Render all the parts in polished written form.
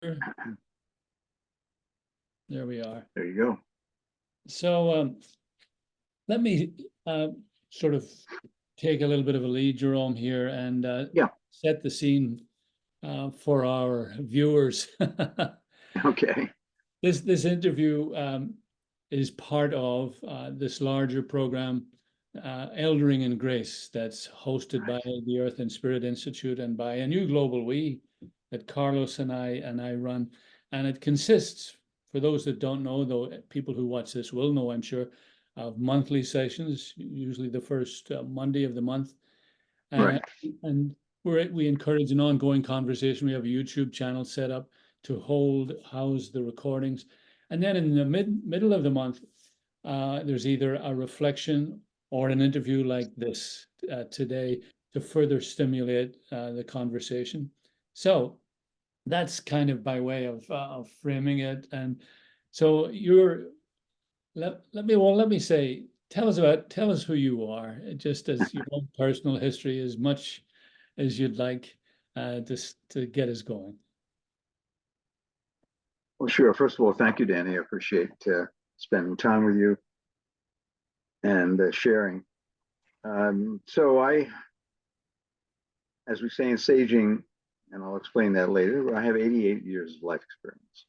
There we are. There you go. So let me sort of take a little bit of a lead, Jerome, here and Yeah. set the scene for our viewers. Okay. This interview is part of this larger program, Eldering in Grace, that's hosted by the Earth and Spirit Institute and by a new global we that Carlos and I run. And it consists, for those that don't know, though people who watch this will know, I'm sure, of monthly sessions, usually the first Monday of the month. Right. And we encourage an ongoing conversation. We have a YouTube channel set up to house the recordings. And then in the middle of the month, there's either a reflection or an interview like this today to further stimulate the conversation. So that's kind of by way of framing it. And so let me say, tell us who you are, just as your own personal history, as much as you'd like, just to get us going. Well, sure. First of all, thank you, Danny. I appreciate spending time with you and sharing. So as we say in saging, and I'll explain that later, I have 88 years of life experience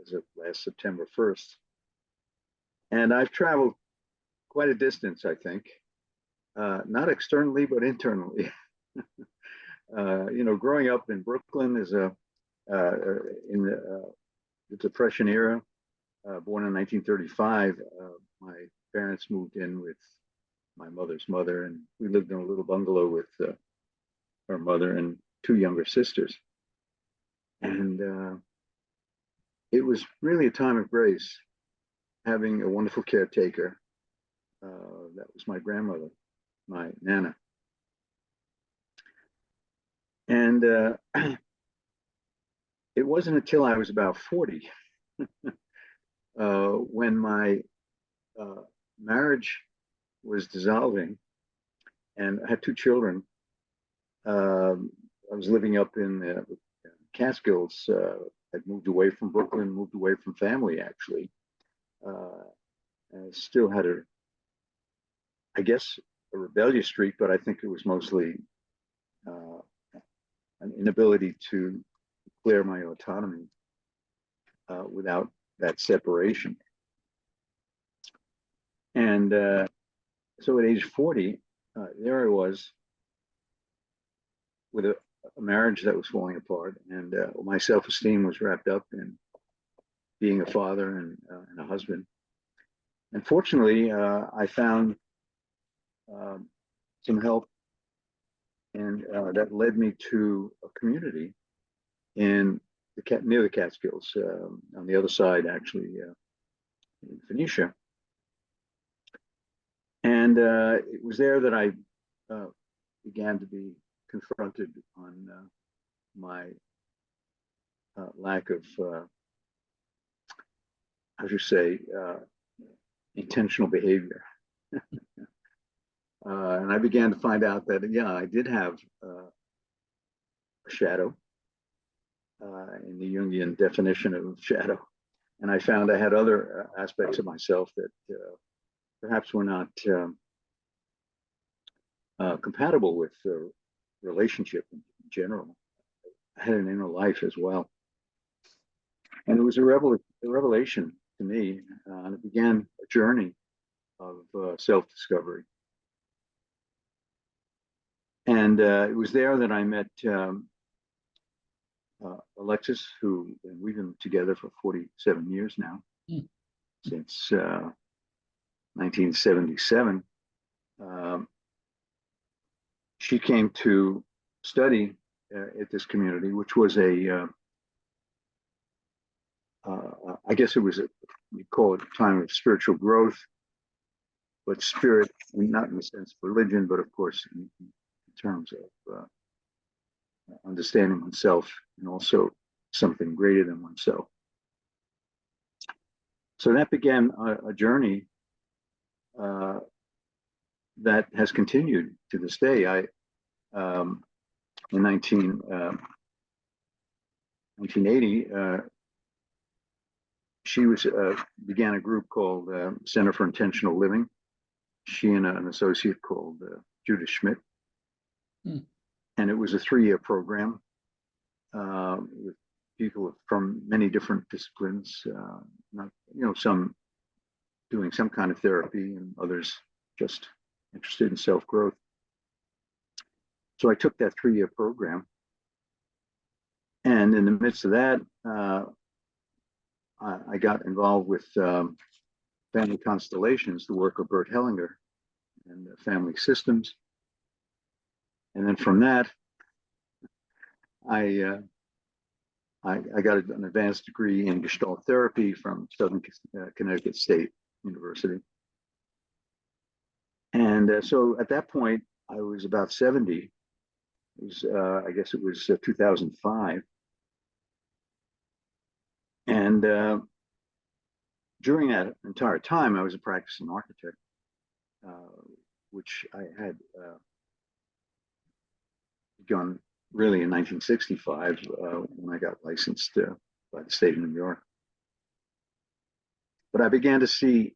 as of last September 1st. And I've traveled quite a distance, I think, not externally, but internally. Growing up in Brooklyn in the Depression era, born in 1935, my parents moved in with my mother's mother, and we lived in a little bungalow with her mother and two younger sisters. And it was really a time of grace, having a wonderful caretaker. That was my grandmother, my Nana. And it wasn't until I was about 40 when my marriage was dissolving and I had two children. I was living up in the Catskills. I'd moved away from Brooklyn, moved away from family, actually. I still had I guess, a rebellious streak, but I think it was mostly an inability to declare my autonomy without that separation. And so at age 40, there I was with a marriage that was falling apart, and my self-esteem was wrapped up in being a father and a husband. And fortunately, I found some help, and that led me to a community near the Catskills, on the other side, actually, in Phoenicia. And it was there that I began to be confronted on my lack of, how should you say, intentional behavior. And I began to find out that, yeah, I did have a shadow in the Jungian definition of shadow. And I found I had other aspects of myself that perhaps were not compatible with the relationship in general. I had an inner life as well. And it was a revelation to me, and it began a journey of self-discovery. And it was there that I met Alexis, who we've been together for 47 years now, since 1977. She came to study at this community, which was I guess it was you call it a time of spiritual growth, but spirit, not in the sense of religion, but of course in terms of understanding oneself and also something greater than oneself. So that began a journey that has continued to this day. In 1980, she began a group called Center for Intentional Living. She and an associate called Judith Schmidt. Hmm. And it was a 3-year program with people from many different disciplines, not, some doing some kind of therapy and others just interested in self-growth. So I took that 3-year program. And in the midst of that, I got involved with Family Constellations, the work of Bert Hellinger, and family systems. And then from that, I got an advanced degree in Gestalt therapy from Southern Connecticut State University. And so at that point, I was about 70. It was, I guess it was 2005. And during that entire time, I was a practicing architect, which I had begun really in 1965 when I got licensed by the state of New York. But I began to see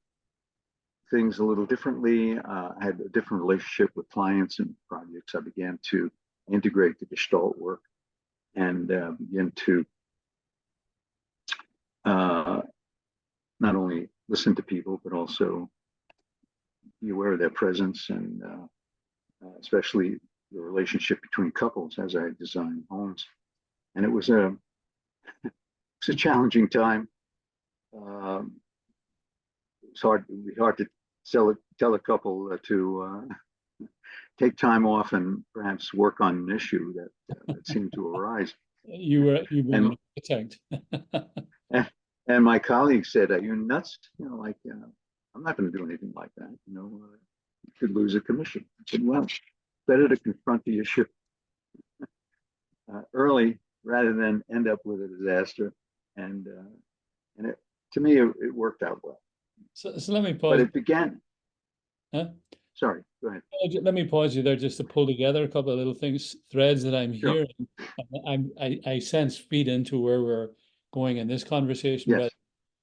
things a little differently. I had a different relationship with clients and projects. I began to integrate the Gestalt work and begin to not only listen to people, but also be aware of their presence, and especially the relationship between couples as I designed homes. And it was a challenging time. It's hard to tell a couple to take time off and perhaps work on an issue that seemed to arise. You were an architect. And my colleague said, "Are you nuts? I'm not going to do anything like that. You could lose a commission." I said, "Well, better to confront the issue early rather than end up with a disaster." And to me, it worked out well. So let me pause. But it began. Huh? Sorry, go ahead. Let me pause you there just to pull together a couple of little threads that I'm Sure. hearing. I sense feed into where we're going in this conversation, Yes. but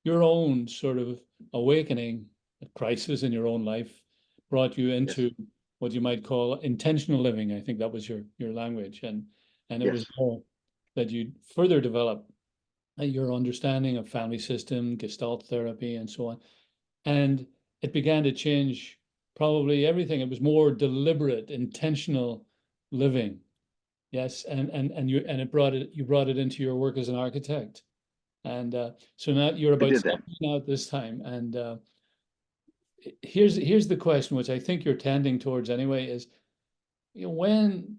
your own sort of awakening, a crisis in your own life, brought you into what you might call intentional living. I think that was your language, and it was more that you further develop your understanding of family system, Gestalt therapy, and so on, and it began to change probably everything. It was more deliberate, intentional living. Yes, and you brought it into your work as an architect. And so now you're about 70 now at this time. And here's the question, which I think you're tending towards anyway, is when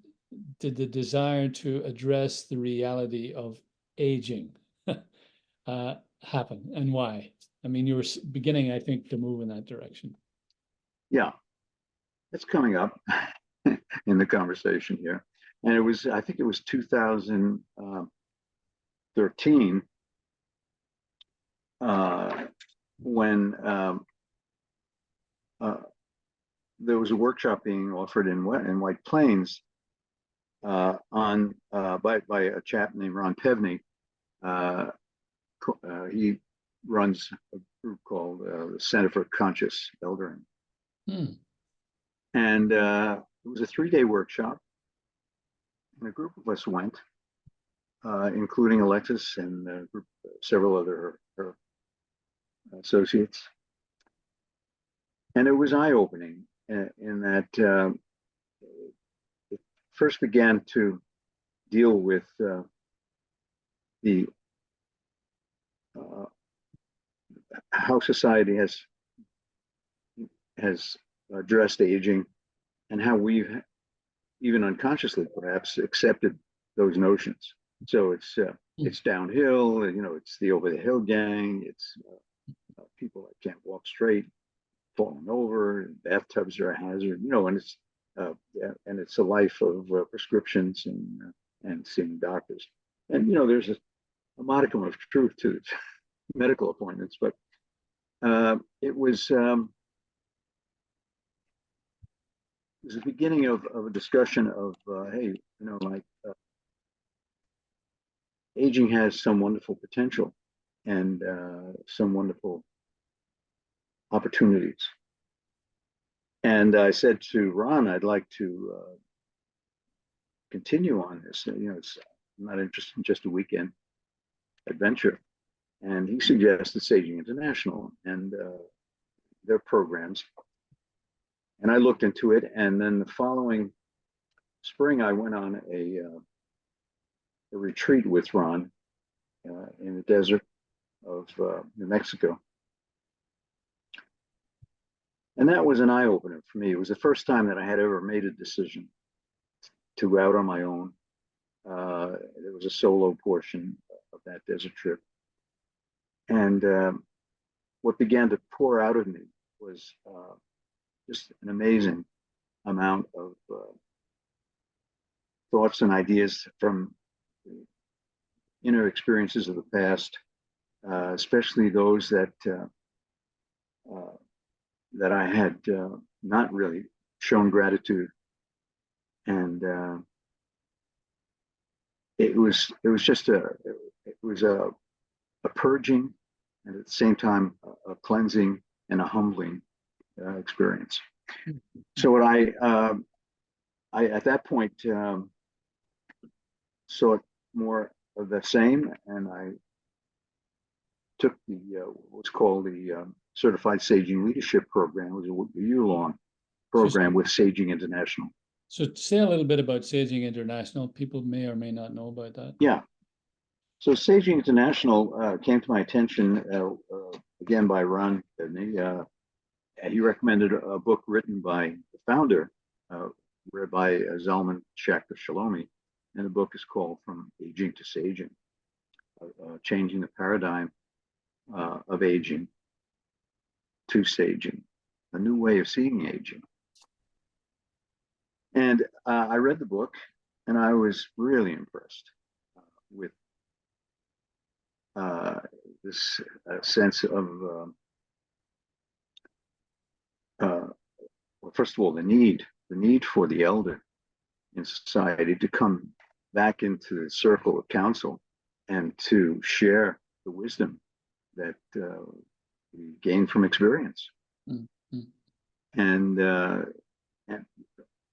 did the desire to address the reality of aging happen, and why? I mean, you were beginning, I think, to move in that direction. Yeah, it's coming up in the conversation here. And I think it was 2013 when there was a workshop being offered in White Plains by a chap named Ron Pevney. He runs a group called the Center for Conscious Eldering. And it was a 3-day workshop, and a group of us went, including Alexis and several other her associates. And it was eye-opening in that it first began to deal with how society has addressed aging, and how we've, even unconsciously perhaps, accepted those notions. So it's downhill, it's the over the hill gang, it's people that can't walk straight, falling over, bathtubs are a hazard, and it's a life of prescriptions and seeing doctors. And there's a modicum of truth to medical appointments, but it was the beginning of a discussion of hey, aging has some wonderful potential and some wonderful opportunities. And I said to Ron, I'd like to continue on this. I'm not interested in just a weekend adventure. And he suggested Saging International and their programs. And I looked into it. And then the following spring, I went on a retreat with Ron in the desert of New Mexico. And that was an eye opener for me. It was the first time that I had ever made a decision to go out on my own. There was a solo portion of that desert trip. And what began to pour out of me was just an amazing amount of thoughts and ideas from inner experiences of the past, especially those that that I had not really shown gratitude, and it was just a purging, and at the same time a cleansing and a humbling experience. So what I at that point sought more of the same, and I took the what's called the Certified Saging Leadership Program. It was a year-long program with Saging International. So say a little bit about Saging International. People may or may not know about that. Yeah. So Saging International came to my attention again by Ron Kidney. He recommended a book written by the founder, read by Zalman Schachter Shalomi, and the book is called From Aging to Saging, Changing the Paradigm of Aging to Saging, a new way of seeing aging. And I read the book, and I was really impressed with this sense of, well, first of all, the need for the elder in society to come back into the circle of counsel and to share the wisdom that we gain from experience. Mm-hmm.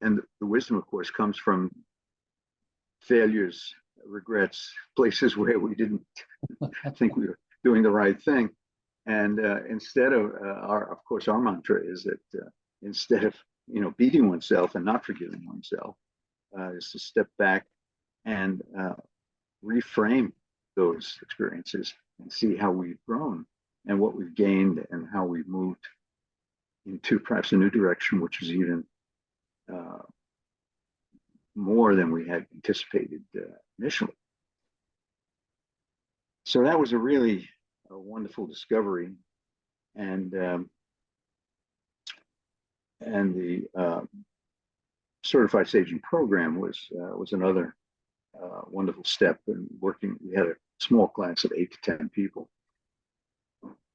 And the wisdom, of course, comes from failures, regrets, places where we didn't think we were doing the right thing. And instead of of course, our mantra is that instead of beating oneself and not forgiving oneself, is to step back and reframe those experiences and see how we've grown and what we've gained and how we've moved into perhaps a new direction, which is even more than we had anticipated initially. So that was a really wonderful discovery, and the Certified Saging program was another wonderful step in working. We had a small class of 8 to 10 people,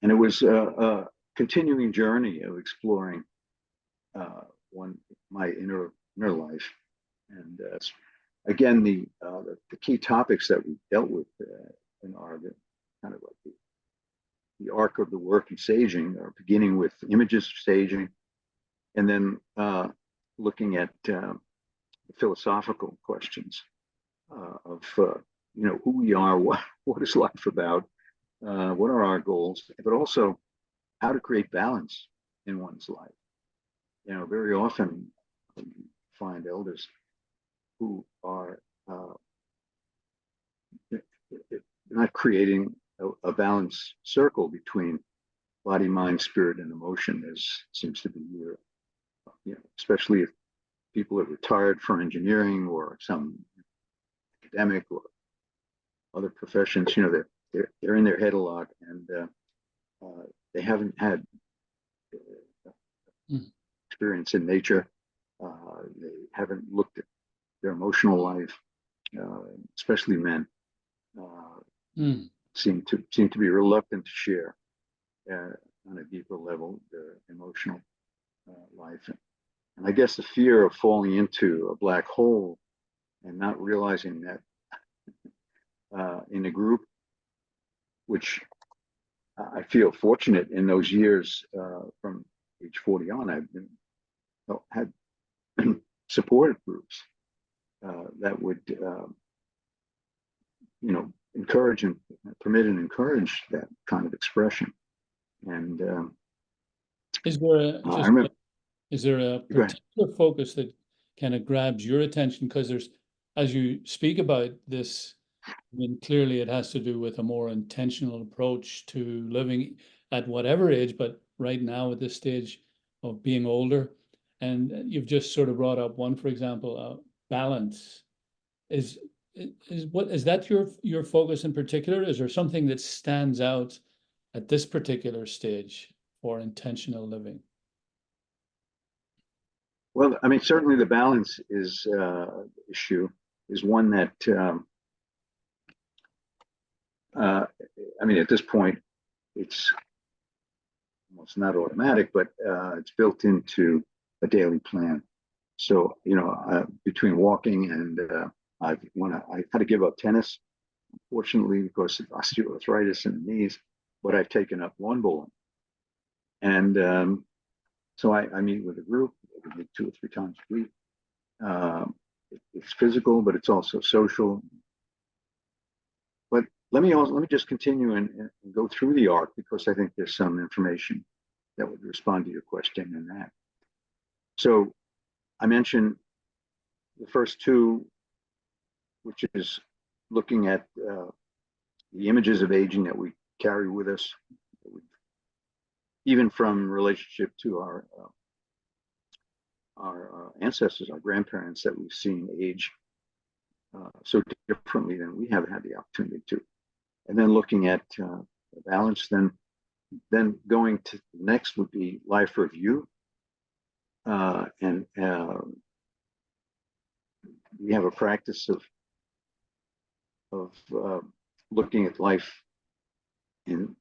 and it was a continuing journey of exploring my inner life. And again, the key topics that we dealt with are the kind of like the arc of the work in saging, or beginning with images of saging, and then looking at the philosophical questions of who we are, what is life about, what are our goals, but also how to create balance in one's life. Very often you find elders who are not creating a balanced circle between body, mind, spirit, and emotion, as seems to be here. Especially if people are retired from engineering or some academic or other professions. They're in their head a lot, and they haven't had experience in nature. They haven't looked at their emotional life, especially men. Seem to be reluctant to share on a deeper level their emotional life, and I guess the fear of falling into a black hole and not realizing that in a group, which I feel fortunate in those years from age 40 on. I've been had supportive groups that would, encourage and permit and encourage that kind of expression. And Is there a, I just, remember. is there a Go ahead. particular focus that kind of grabs your attention? Because there's, as you speak about this, I mean, clearly it has to do with a more intentional approach to living at whatever age, but right now at this stage of being older. And you've just sort of brought up one, for example, balance. Is is that your focus in particular? Is there something that stands out at this particular stage for intentional living? Well, I mean, certainly the balance is issue is one that I mean, at this point, it's almost not automatic, but it's built into a daily plan. So, between walking and I had to give up tennis, fortunately, because of osteoarthritis in the knees, but I've taken up lawn bowling. And so I meet with a group, maybe 2 or 3 times a week. It's physical, but it's also social. But let me just continue and go through the arc, because I think there's some information that would respond to your question in that. So I mentioned the first 2, which is looking at the images of aging that we carry with us, even from relationship to our ancestors, our grandparents, that we've seen age so differently than we have had the opportunity to. And then looking at the balance, then going to the next would be life review. And we have a practice of looking at life in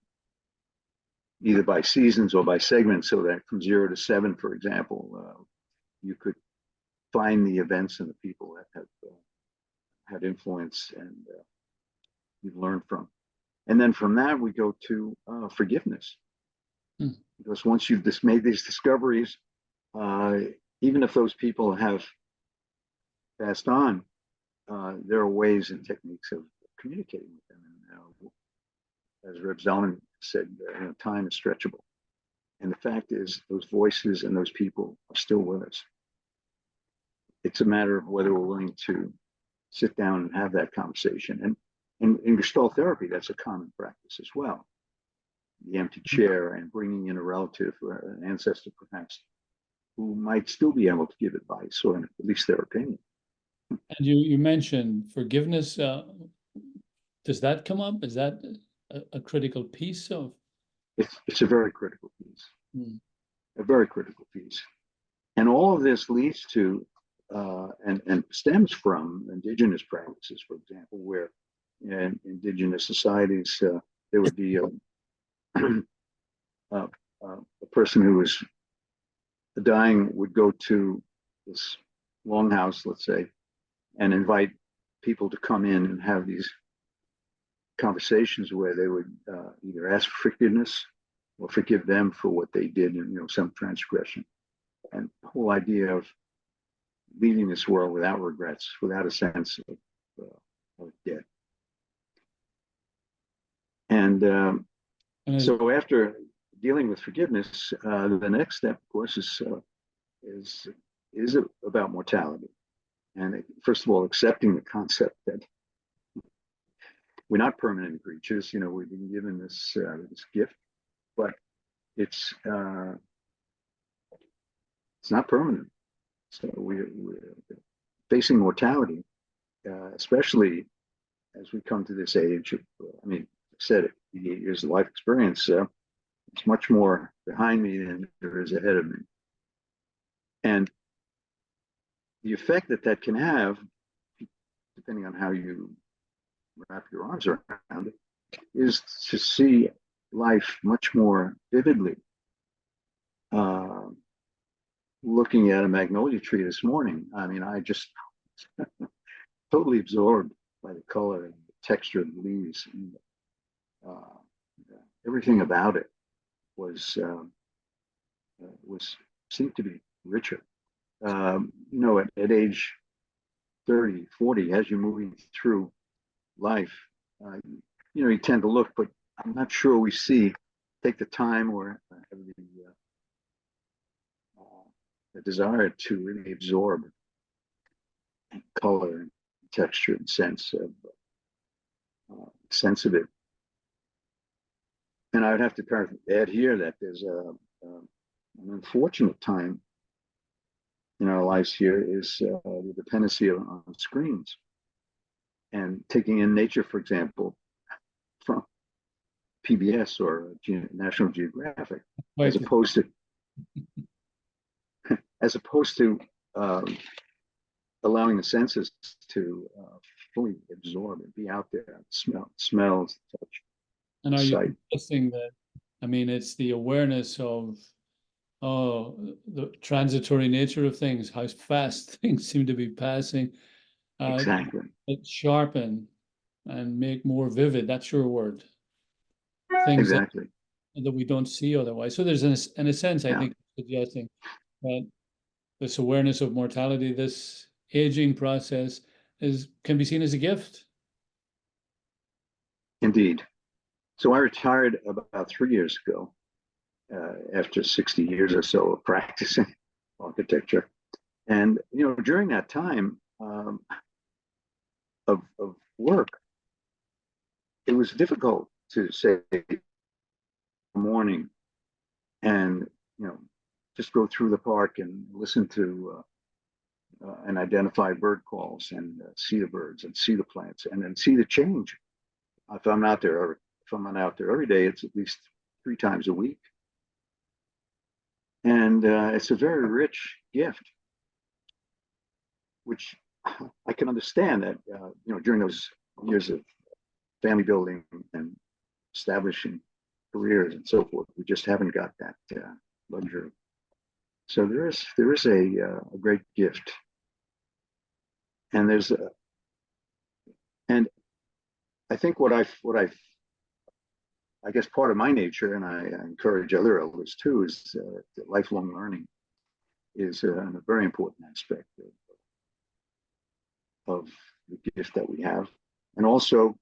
either by seasons or by segments, so that from 0 to 7, for example, you could find the events and the people that have had influence and you've learned from. And then from that, we go to forgiveness. Because once you've just made these discoveries, even if those people have passed on, there are ways and techniques of communicating with them. And as Reb Zalman said, time is stretchable. And the fact is, those voices and those people are still with us. It's a matter of whether we're willing to sit down and have that conversation. And in Gestalt therapy, that's a common practice as well. The empty chair and bringing in a relative or an ancestor, perhaps, who might still be able to give advice or at least their opinion. And you mentioned forgiveness. Does that come up? Is that a critical piece of? It's a very critical piece. A very critical piece. And all of this leads to and stems from indigenous practices, for example, where in indigenous societies there would be a person who was dying would go to this longhouse, let's say, and invite people to come in and have these conversations where they would either ask for forgiveness or forgive them for what they did in some transgression. And the whole idea of leaving this world without regrets, without a sense of debt. And so after dealing with forgiveness, the next step, of course, is about mortality. And first of all, accepting the concept that we're not permanent creatures. We've been given this gift, but it's not permanent. So we're facing mortality, especially as we come to this age of, I said it, 88 years of life experience. It's much more behind me than there is ahead of me. And the effect that can have, depending on how you wrap your arms around it, is to see life much more vividly. Looking at a magnolia tree this morning, I just totally absorbed by the color and the texture of the leaves, and everything about it was seemed to be richer. At age 30, 40, as you're moving through life, you tend to look, but I'm not sure we take the time or have the desire to really absorb color and texture and sense of it. And I would have to kind of add here that there's an unfortunate time in our lives here is the dependency on screens and taking in nature, for example, from PBS or National Geographic, as opposed to allowing the senses to fully absorb and be out there, smells, touch. And are sight. You suggesting that, I mean, it's the awareness of, the transitory nature of things, how fast things seem to be passing. Exactly. That sharpen and make more vivid, that's your word. Things exactly. that we don't see otherwise. So there's, in a sense, I think, suggesting that this awareness of mortality, this aging process, can be seen as a gift. Indeed. So I retired about 3 years ago, after 60 years or so of practicing architecture. And, during that time of work, it was difficult to say morning and, just go through the park and listen to and identify bird calls and see the birds and see the plants and then see the change. If I'm not out there every day, it's at least 3 times a week. And it's a very rich gift, which I can understand that, during those years of family building and establishing careers and so forth, we just haven't got that luxury. So there is a great gift, and and I think what I guess part of my nature, and I encourage other elders too, is that lifelong learning is a very important aspect of the gift that we have. And also,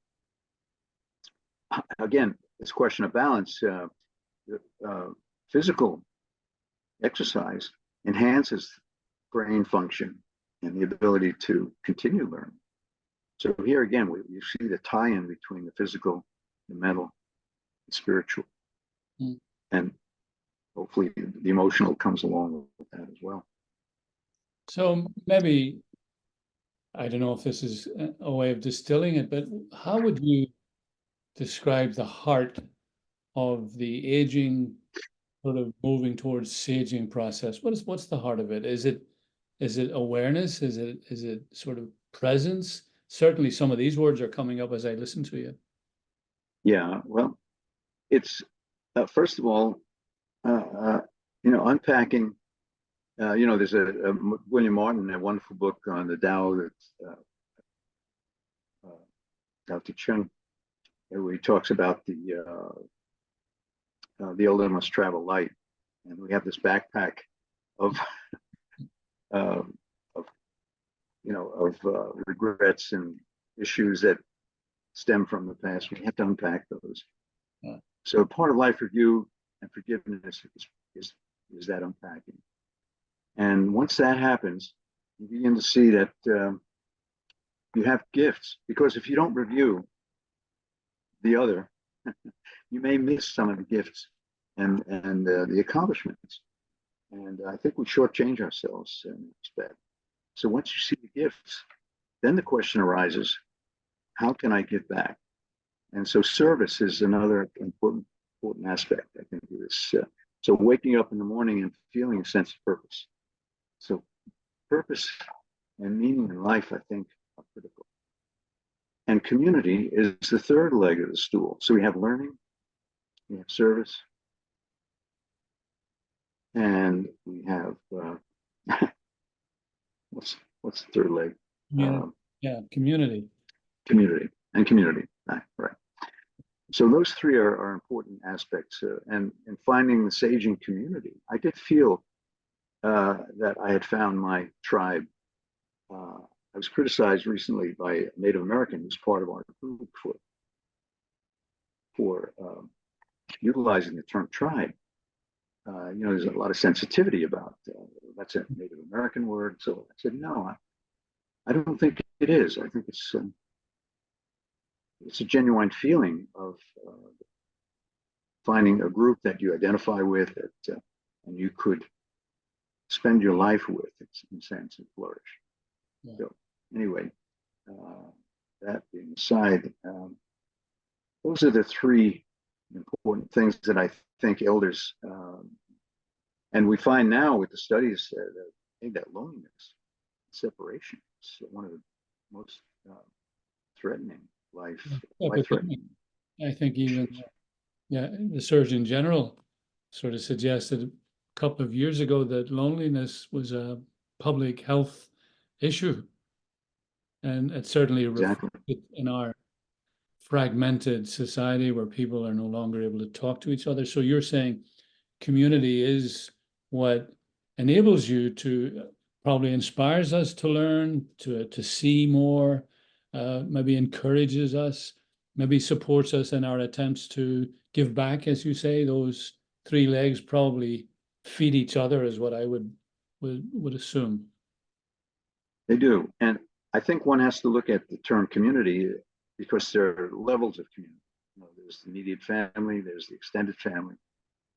again, this question of balance, physical exercise enhances brain function and the ability to continue learning. So here again, you see the tie-in between the physical, the mental, the spiritual, and hopefully the emotional comes along with that as well. So maybe, I don't know if this is a way of distilling it, but how would you describe the heart of the aging, sort of moving towards saging process? What's the heart of it? Is it awareness? Is it sort of presence? Certainly some of these words are coming up as I listen to you. Yeah, well, it's first of all, unpacking. There's a William Martin, a wonderful book on the Tao that's Tao Te Ching, where he talks about the elder must travel light, and we have this backpack of regrets and issues that stem from the past. We have to unpack those. So part of life review and forgiveness is that unpacking. And once that happens, you begin to see that you have gifts, because if you don't review the other, you may miss some of the gifts and the accomplishments. And I think we shortchange ourselves in that respect. So once you see the gifts, then the question arises, how can I give back? And so service is another important aspect, I think, of this. So waking up in the morning and feeling a sense of purpose. So purpose and meaning in life, I think, are critical. And community is the third leg of the stool. So we have learning, we have service, and we have what's the third leg? Community. Community. and community. Right. So those three are important aspects. And finding the saging community, I did feel that I had found my tribe. I was criticized recently by a Native American who's part of our group for utilizing the term tribe. There's a lot of sensitivity about that's a Native American word. So I said, no, I don't think it is. I think it's a genuine feeling of finding a group that you identify with and you could spend your life with, in a sense, and flourish. Yeah. So anyway, that being aside, those are the three important things that I think elders, and we find now with the studies that loneliness, separation is one of the most threatening life-threatening. I think even the Surgeon General sort of suggested a couple of years ago that loneliness was a public health issue, and it's certainly reflected in our fragmented society where people are no longer able to talk to each other. So you're saying community is what enables you to, probably inspires us to learn, to see more, maybe encourages us, maybe supports us in our attempts to give back, as you say. Those three legs probably feed each other, is what I would assume. They do. And I think one has to look at the term community because there are levels of community. There's the immediate family, there's the extended family,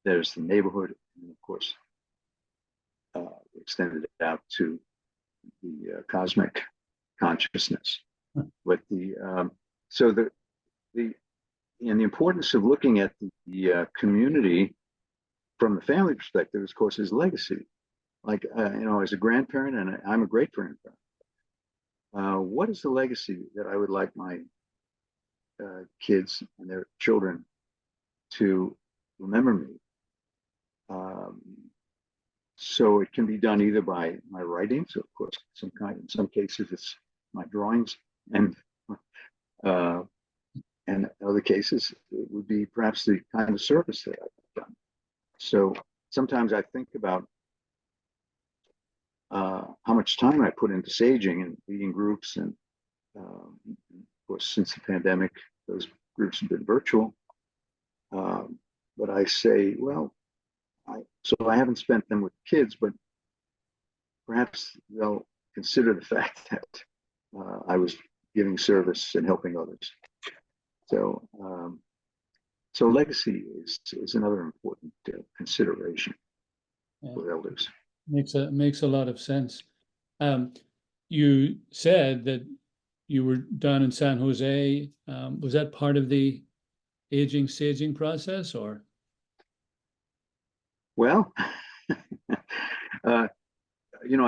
there's the neighborhood, and of course, extended it out to the cosmic consciousness. But the importance of looking at the community from the family perspective, of course, is legacy. Like as a grandparent, and I'm a great grandparent. What is the legacy that I would like my kids and their children to remember me? So it can be done either by my writings, of course, in some cases it's my drawings, and in other cases it would be perhaps the kind of service that I've done. So sometimes I think about how much time I put into saging and leading groups, and of course, since the pandemic, those groups have been virtual. But I say, well, I haven't spent them with kids, but perhaps they'll consider the fact that I was giving service and helping others. So, so legacy is another important consideration for elders. Makes a lot of sense. You said that you were down in San Jose. Was that part of the saging process, or? Well, I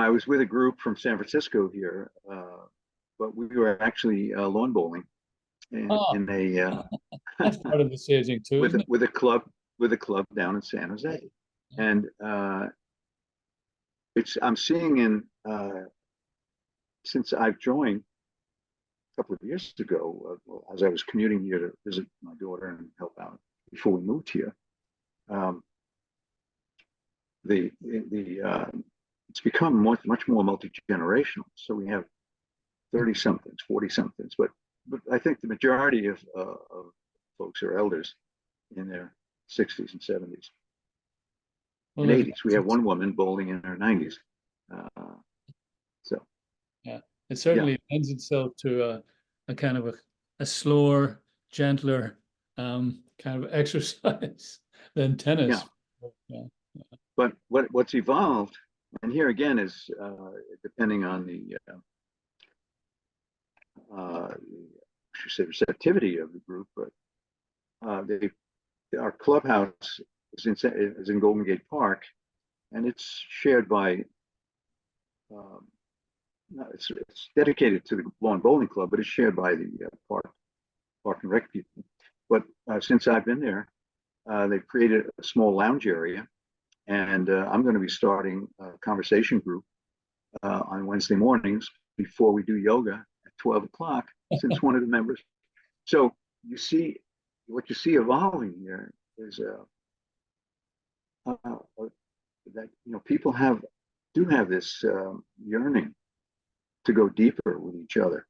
was with a group from San Francisco here, but we were actually lawn bowling in a that's part of the saging too, with a club down in San Jose, and I'm seeing since I've joined a couple of years ago, as I was commuting here to visit my daughter and help out before we moved here. It's become much more multi-generational. So we have 30-somethings, 40-somethings, but I think the majority of folks are elders in their 60s and 70s. In 80s, we have one woman bowling in her 90s. Yeah, it certainly lends itself to a kind of a slower, gentler kind of exercise than tennis. Yeah. But what's evolved, and here again is depending on the receptivity of the group, but our clubhouse is in Golden Gate Park, and it's shared by it's dedicated to the Lawn Bowling Club, but it's shared by the park and rec people. But since I've been there, they've created a small lounge area, and I'm going to be starting a conversation group on Wednesday mornings before we do yoga at 12 o'clock, since one of the members So you see, what you see evolving here is that people do have this yearning to go deeper with each other,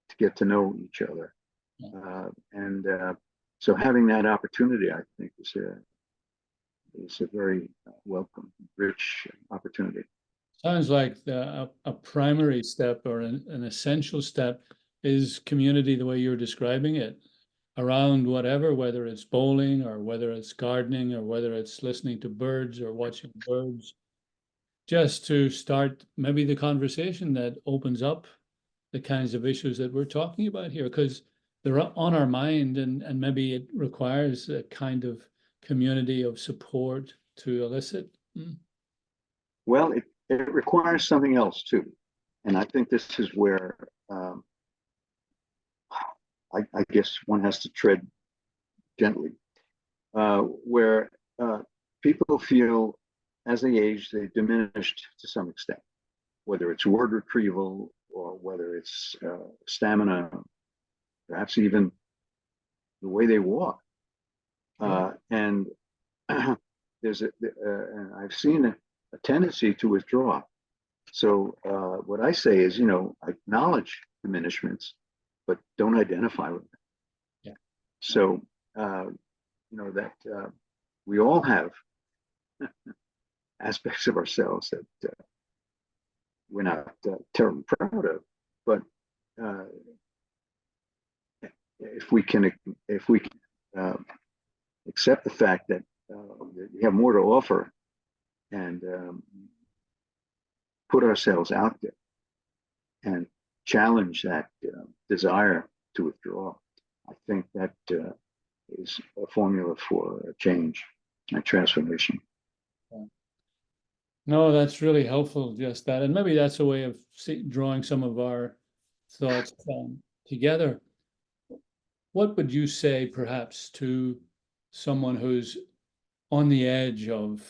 to get to know each other, and so having that opportunity, I think, is a very welcome, rich opportunity. Sounds like a primary step or an essential step is community, the way you're describing it, around whatever, whether it's bowling or whether it's gardening or whether it's listening to birds or watching birds, just to start maybe the conversation that opens up the kinds of issues that we're talking about here, because they're on our mind, and maybe it requires a kind of community of support to elicit. Well, it requires something else too. And I think this is where I guess one has to tread gently, where people feel as they age, they've diminished to some extent, whether it's word retrieval or whether it's stamina, perhaps even the way they walk. And and I've seen a tendency to withdraw. So what I say is, acknowledge diminishments, but don't identify with them. Yeah. So that we all have aspects of ourselves that we're not terribly proud of, but if we can accept the fact that we have more to offer and put ourselves out there and challenge that desire to withdraw, I think that is a formula for change and transformation. No, that's really helpful, just that. And maybe that's a way of drawing some of our thoughts together. What would you say perhaps to someone who's on the edge of,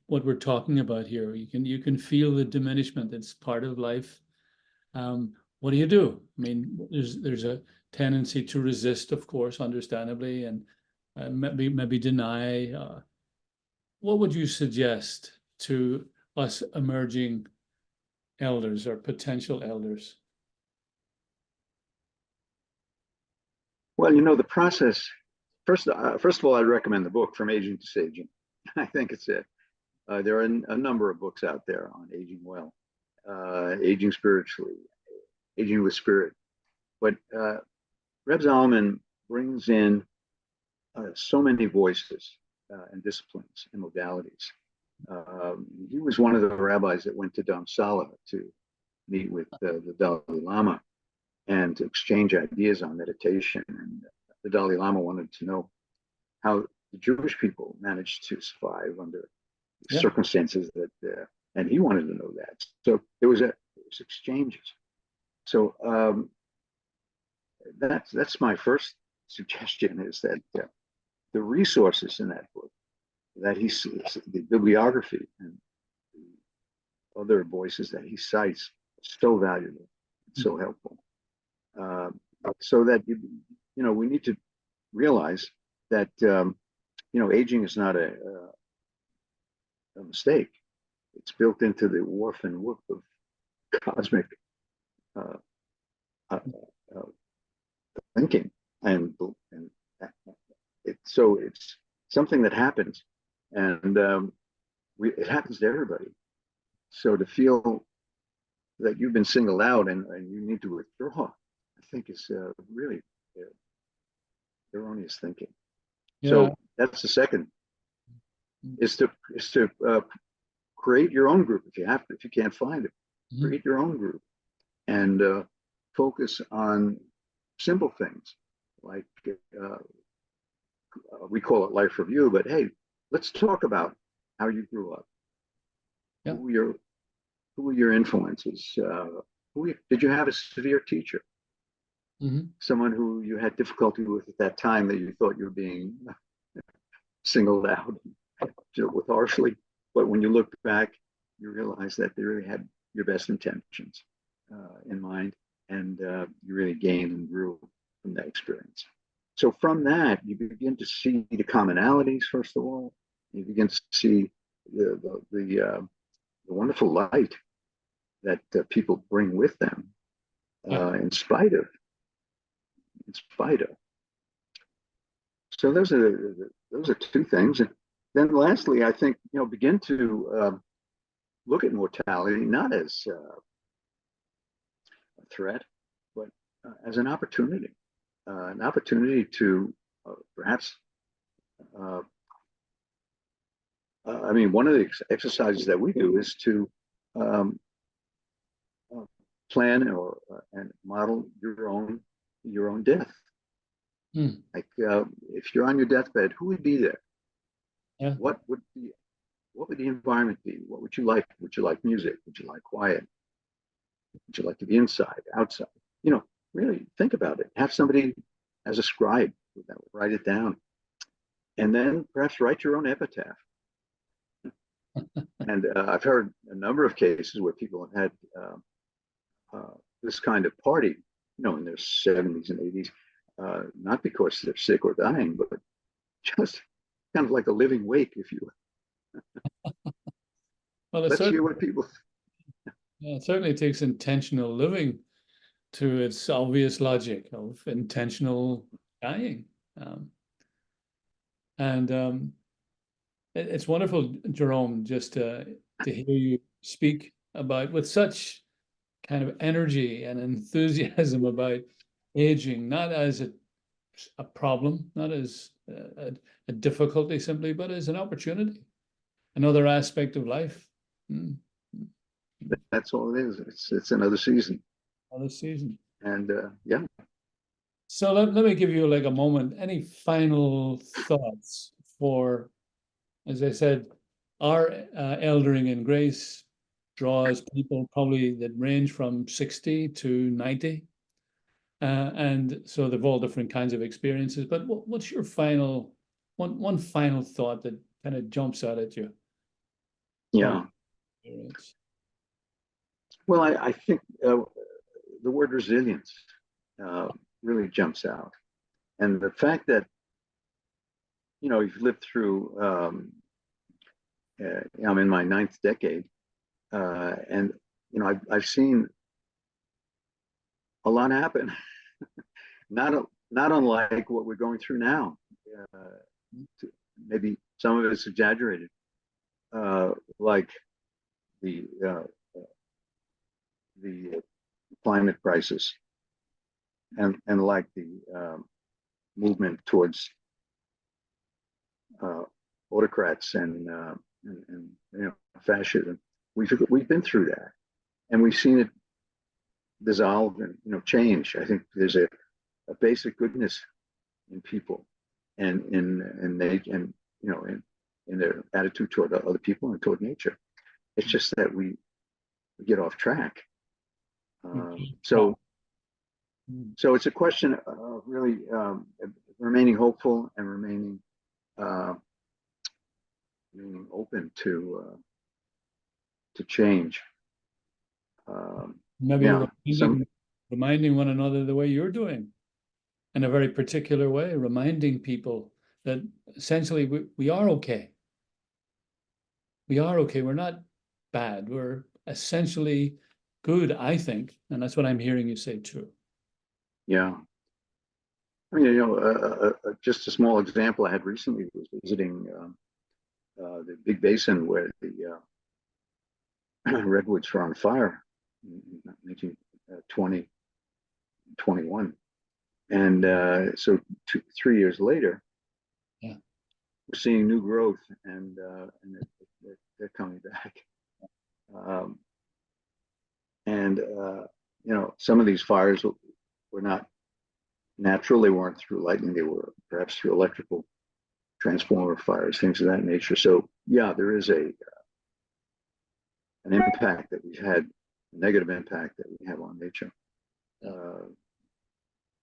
what we're talking about here? You can feel the diminishment. It's part of life. What do you do? I mean, there's a tendency to resist, of course, understandably, and maybe deny. What would you suggest to us emerging elders or potential elders? Well, the process. First of all, I'd recommend the book From Aging to Saging. I think it's it. There are a number of books out there on aging well, aging spiritually, aging with spirit. But Reb Zalman brings in so many voices and disciplines and modalities. He was one of the rabbis that went to Dharamsala to meet with the Dalai Lama and to exchange ideas on meditation. And the Dalai Lama wanted to know how the Jewish people managed to survive under circumstances that, and he wanted to know that. So there was exchanges. So that's my first suggestion, is that the resources in that book, that the bibliography and the other voices that he cites, so valuable, so helpful. So that we need to realize that aging is not a mistake. It's built into the warp and woof of cosmic thinking, and so it's something that happens, and it happens to everybody. So to feel that you've been singled out and you need to withdraw, I think is really erroneous thinking. Yeah. So that's the second, is to create your own group if you have to. If you can't find it, create your own group and focus on simple things like we call it life review, but hey, let's talk about how you grew up. Yeah. Who were your influences? Did you have a severe teacher? Someone who you had difficulty with at that time that you thought you were being singled out with harshly, but when you look back, you realize that they really had your best intentions in mind, and you really gained and grew from that experience. So from that, you begin to see the commonalities, first of all. You begin to see the wonderful light that people bring with them, Yeah. in spite of. So those are two things. And then lastly, I think, begin to look at mortality not as a threat, but as an opportunity to perhaps. I mean, one of the exercises that we do is to um, plan and model your own death. Like if you're on your deathbed, who would be there? Yeah. What would the environment be? What would you like? Would you like music? Would you like quiet? Would you like to be inside, outside? Really think about it. Have somebody as a scribe that would write it down, and then perhaps write your own epitaph. And I've heard a number of cases where people have had this kind of party, in their 70s and 80s, not because they're sick or dying, but just kind of like a living wake, if you will. Well, Let's hear what people. it certainly takes intentional living to its obvious logic of intentional dying. It's wonderful, Jerome, just to hear you speak about with such kind of energy and enthusiasm about aging, not as a problem, not as a difficulty simply, but as an opportunity, another aspect of life. That's all it is. It's another season. Another season. And yeah. So let me give you like a moment. Any final thoughts for, as I said, our eldering in grace draws people probably that range from 60 to 90. And so they've all different kinds of experiences. But what's your one final thought that kind of jumps out at you? Yeah. Well, I think the word resilience really jumps out. And the fact that, you've lived through, I'm in my 9th decade, and, I've seen a lot happen, not unlike what we're going through now. Maybe some of it's exaggerated, like the climate crisis, and like the movement towards autocrats and fascism. We've been through that, and we've seen it dissolve and change. I think there's a basic goodness in people, and in their attitude toward other people and toward nature. It's just that we get off track. So it's a question of really remaining hopeful and remaining open to change. Maybe reminding one another the way you're doing, in a very particular way, reminding people that essentially we are okay. We are okay. We're not bad. We're essentially good, I think. And that's what I'm hearing you say too. Yeah. I mean, just a small example I had recently was visiting the big basin where the redwoods were on fire in 1920, 21. And so 3 years later, yeah, we're seeing new growth, and they're coming back. Some of these fires were not natural. They weren't through lightning. They were perhaps through electrical transformer fires, things of that nature. So yeah, there is an impact that we've had, a negative impact that we have on nature.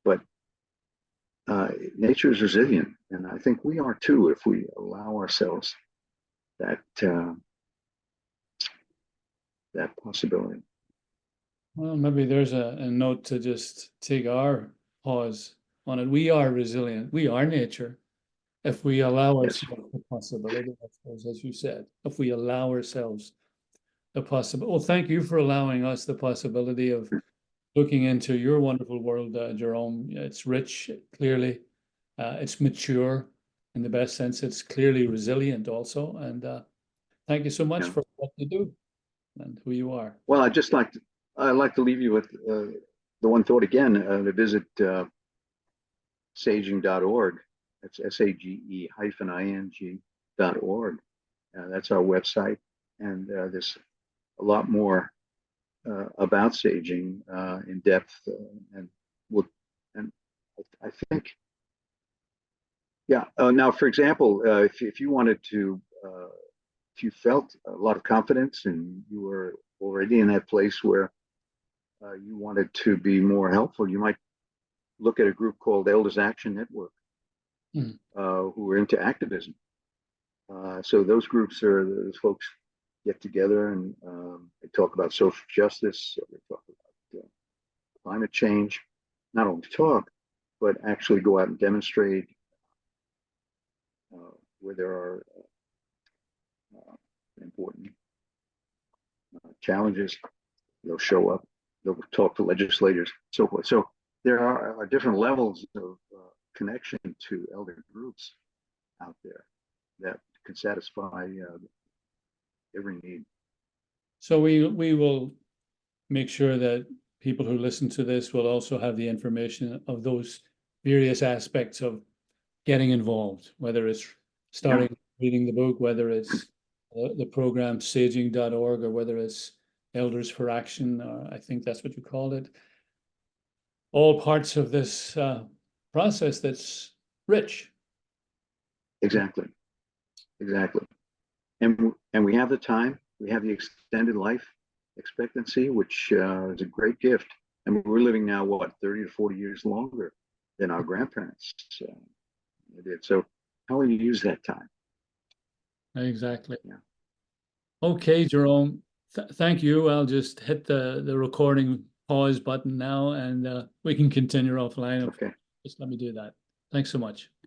But nature is resilient, and I think we are too, if we allow ourselves that possibility. Well, maybe there's a note to just take our pause on it. We are resilient. We are nature. If we allow Yes. ourselves the possibility, I suppose, as you said, if we allow ourselves the possibility. Well, thank you for allowing us the possibility of looking into your wonderful world, Jerome. It's rich, clearly. It's mature in the best sense. It's clearly resilient also. And thank you so much Yeah. for what you do and who you are. Well, I'd like to leave you with the one thought again, to visit saging.org. That's SAGE-ING.org. That's our website. And there's a lot more about saging in depth. And we'll, and I think, yeah. Now, for example, if you wanted to, if you felt a lot of confidence and you were already in that place where you wanted to be more helpful, you might look at a group called Elders Action Network, who are into activism. So those groups those folks get together and they talk about social justice, or they talk about climate change. Not only talk, but actually go out and demonstrate where there are important challenges. They'll show up. They'll talk to legislators, so forth. So there are different levels of connection to elder groups out there that can satisfy every need. So we will make sure that people who listen to this will also have the information of those various aspects of getting involved, whether it's starting reading the book, whether it's the program saging.org, or whether it's Elders for Action, or I think that's what you called it. All parts of this process that's rich. Exactly. And we have the time. We have the extended life expectancy, which is a great gift. And we're living now, what, 30 to 40 years longer than our grandparents did. So how will you use that time? Exactly. Yeah. Okay, Jerome. Thank you. I'll just hit the recording pause button now, and we can continue offline. Okay. Just let me do that. Thanks so much.